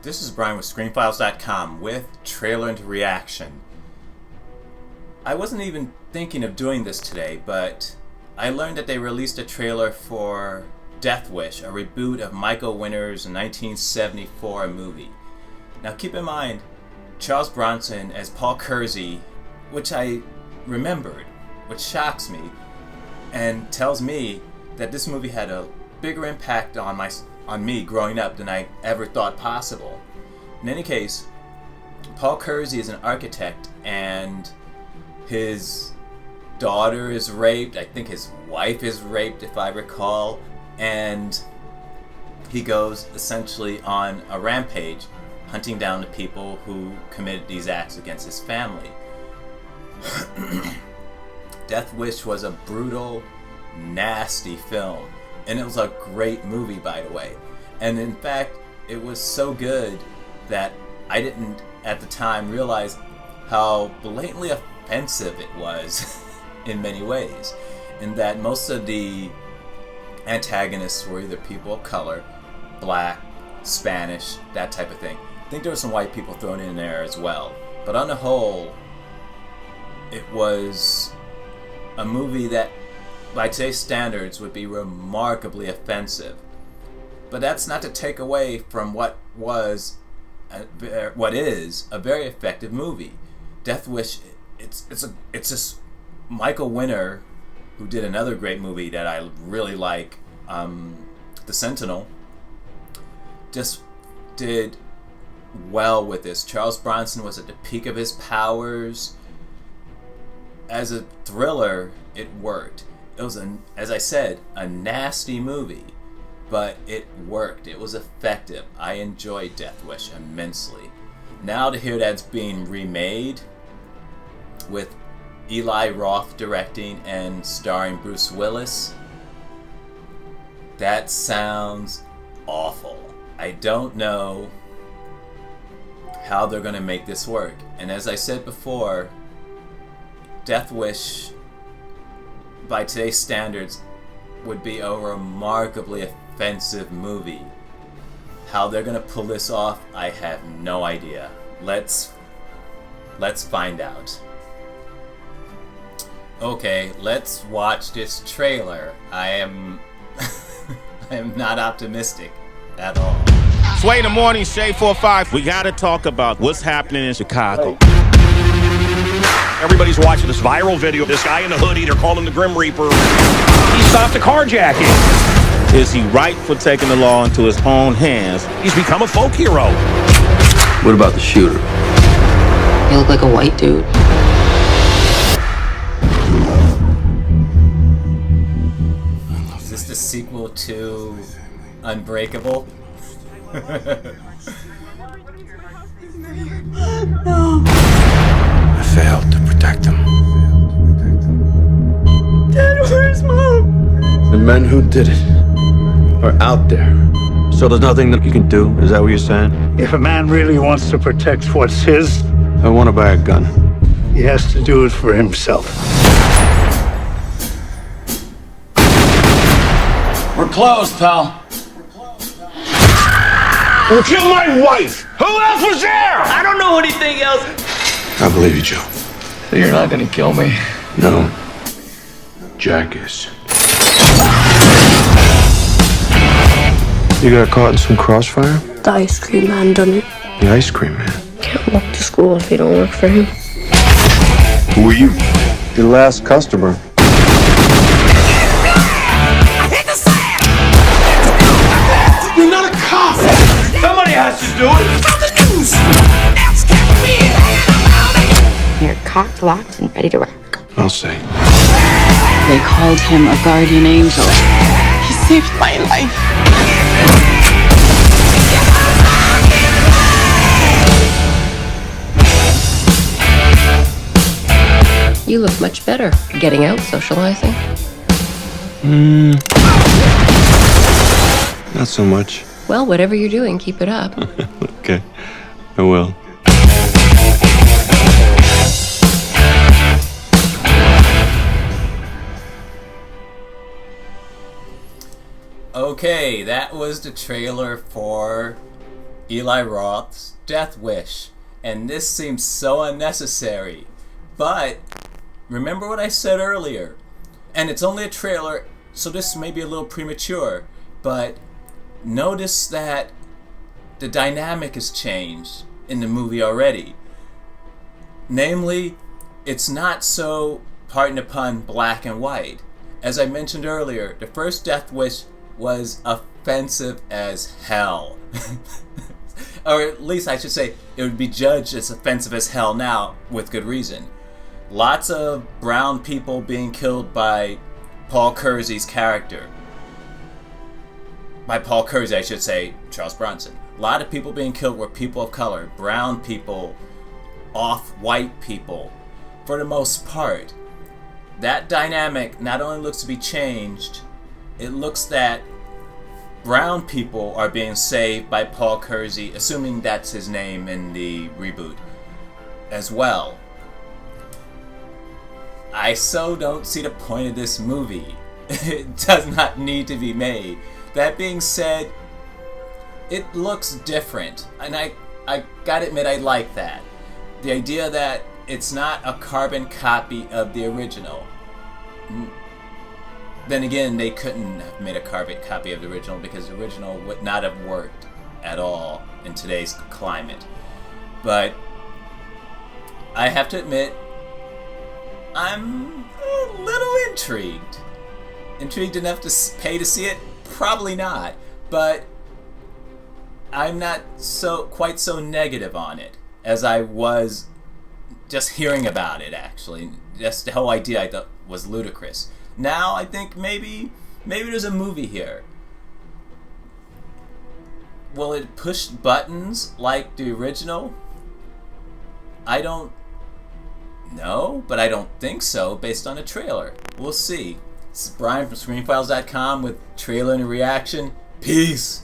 This is Brian with ScreenFiles.com with Trailer into Reaction. I wasn't even thinking of doing this today, but I learned that they released a trailer for Death Wish, a reboot of Michael Winner's 1974 movie. Now keep in mind, Charles Bronson as Paul Kersey, which I remembered, which shocks me, and tells me that this movie had a bigger impact on me growing up than I ever thought possible. In any case, Paul Kersey is an architect, and his daughter is raped. I think his wife is raped, if I recall, and he goes essentially on a rampage, hunting down the people who committed these acts against his family. Death Wish was a brutal, nasty film. And it was a great movie, by the way. And in fact, it was so good that I didn't, at the time, realize how blatantly offensive it was in many ways. In that most of the antagonists were either people of color, black, Spanish, that type of thing. I think there were some white people thrown in there as well. But on the whole, it was a movie that by today's standards would be remarkably offensive. But that's not to take away from what is a very effective movie. Death Wish, it's just Michael Winner, who did another great movie that I really like, The Sentinel, just did well with this. Charles Bronson was at the peak of his powers. As a thriller, it worked. It was, as I said, a nasty movie, but it worked. It was effective. I enjoyed Death Wish immensely. Now to hear that it's being remade with Eli Roth directing and starring Bruce Willis, that sounds awful. I don't know how they're going to make this work. And as I said before, Death Wish, by today's standards, would be a remarkably offensive movie. How they're gonna pull this off, I have no idea. Let's find out. Okay, let's watch this trailer. I am I am not optimistic at all. Sway in the morning, Shade 4-5. We gotta talk about what's happening in Chicago. Everybody's watching this viral video. This guy in the hoodie, they're calling him the Grim Reaper. He stopped a carjacking. Is he right for taking the law into his own hands? He's become a folk hero. What about the shooter? You look like a white dude. Is this the sequel to Unbreakable? No. I failed to protect him. Dad, where's Mom? The men who did it are out there. So there's nothing that you can do? Is that what you're saying? If a man really wants to protect what's his, I want to buy a gun. he has to do it for himself. We're closed, pal. You killed my wife. Who else was there? I don't know anything else. I believe you, Joe. So you're not gonna kill me. No. Jack is. You got caught in some crossfire? The ice cream man done it. The ice cream man. Can't walk to school if you don't work for him. Who are you? Your last customer. You're not a cop. Somebody has to do it. You're cocked, locked, and ready to rock. I'll say. They called him a guardian angel. He saved my life. You look much better. Getting out, socializing. Not so much. Well, whatever you're doing, keep it up. Okay. I will. Okay, that was the trailer for Eli Roth's Death Wish. And this seems so unnecessary. But remember what I said earlier. And it's only a trailer, so this may be a little premature. But notice that the dynamic has changed in the movie already. Namely, it's not so, pardon the pun, black and white. As I mentioned earlier, the first Death Wish was offensive as hell. Or at least I should say it would be judged as offensive as hell now, with good reason. Lots of brown people being killed by Paul Kersey's character. By Paul Kersey, I should say, Charles Bronson. A lot of people being killed were people of color, brown people, off-white people, for the most part. That dynamic not only looks to be changed, it looks that brown people are being saved by Paul Kersey, assuming that's his name in the reboot, as well. I so don't see the point of this movie. It does not need to be made. That being said, it looks different, and I gotta admit I like that. The idea that it's not a carbon copy of the original. Then again, they couldn't have made a carbon copy of the original because the original would not have worked at all in today's climate. But I have to admit, I'm a little intrigued. Intrigued enough to pay to see it? Probably not. But I'm not quite so negative on it as I was just hearing about it, actually. Just the whole idea I thought was ludicrous. Now I think maybe there's a movie here. Will it push buttons like the original? I don't know, but I don't think so based on the trailer. We'll see. This is Brian from ScreenFiles.com with trailer and reaction. Peace!